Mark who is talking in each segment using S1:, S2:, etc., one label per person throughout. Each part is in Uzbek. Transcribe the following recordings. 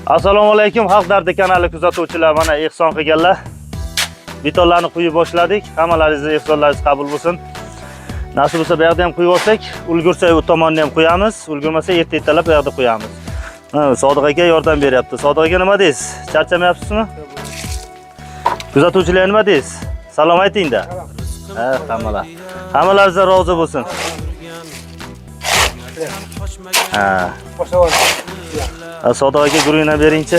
S1: Assalomu alaykum, Xalq dardi kanali kuzatuvchilar. Mana ehson qilganlar. Betonlarni quyib boshladik. Hammalaringizning ehsonlaringiz qabul bo'lsin. Nasib bo'lsa, bu yerda ham quyib olsak, ulgursak u tomonni ham qo'yamiz, ulgurmasa erta-ertalab bu yerda qo'yamiz. Sodiq aka yordam beryapti. Sodiq aka nima deysiz? Charchamayapsizmi? Kuzatuvchilar nima deysiz? Salom ayting-da. Hammalar. Hammalaringizga rozi bo'lsin. Sodiq aka gurungni beringchi.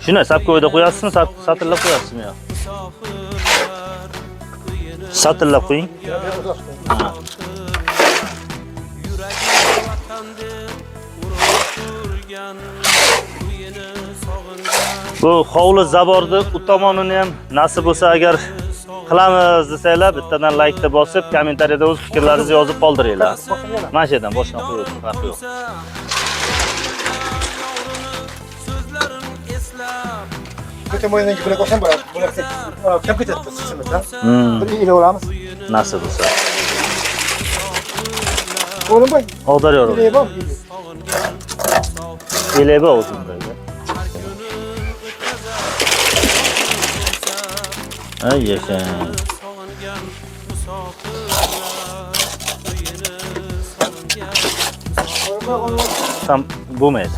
S1: Shuni sapko'yda qo'yasizmi, satillab qo'yasizmi yo? Satillab qo'ying. Bu hovli zaborni u tomonini ham nasib bo'lsa agar qilamiz desanglar, bittadan like bosib, kommentariyada o'z fikrlaringizni yozib qoldiringlar. Mana shu yerdan boshdan qo'yib, farqi yo'q.
S2: Kecha mo'yindan bo'lak olsam bo'ladi. Bo'laksak, kam ketadi sizimizdan. Bir ila olamiz.
S1: Nasib bo'lsa.
S2: O'g'lim boy.
S1: Og'dar yo'q. Eleba o'zimdagi. Ay yashan. Tam bo'lmaydi.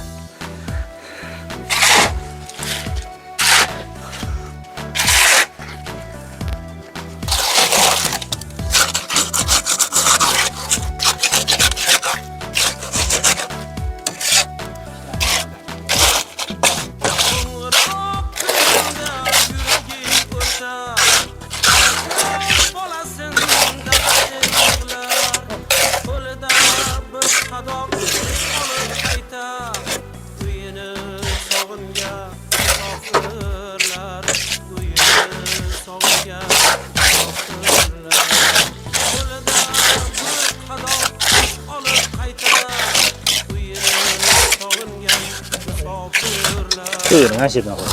S1: Buyurun, her şeyden koyalım.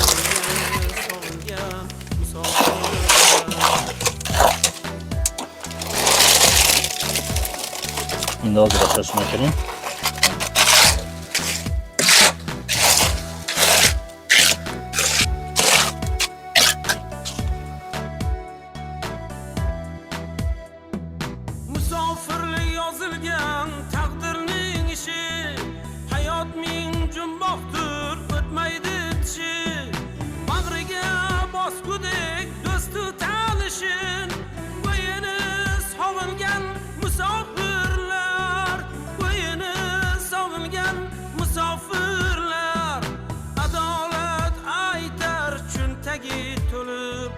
S1: Şimdi oldu da şuna koyayım.
S3: Musofirlik yozilgan taqdirning ishi, hayot ming jumboqdir, o'tmaydi tishi. Bag'riga bosgudek do'stu tanishin, qo'yini sog'ingan musofirlar, qo'yini sog'ingan musofirlar. Adolat aytar chuntagi to'lib,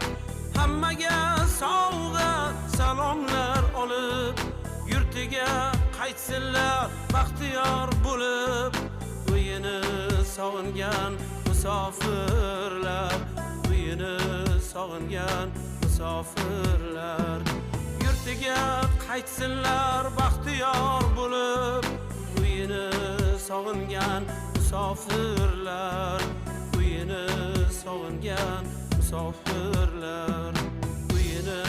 S3: hammaga sovg'a salomlar olib, yurtiga qaytsinlar baxtiyor bo'lib. Uyini sog'ingan musofirlar, uyini sog'ingan musofirlar, yurtiga qaytsinlar baxtiyor bo'lib. Uyini sog'ingan musofirlar, uyini sog'ingan musofirlar, uyini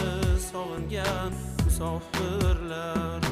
S3: sog'ingan musofirlar.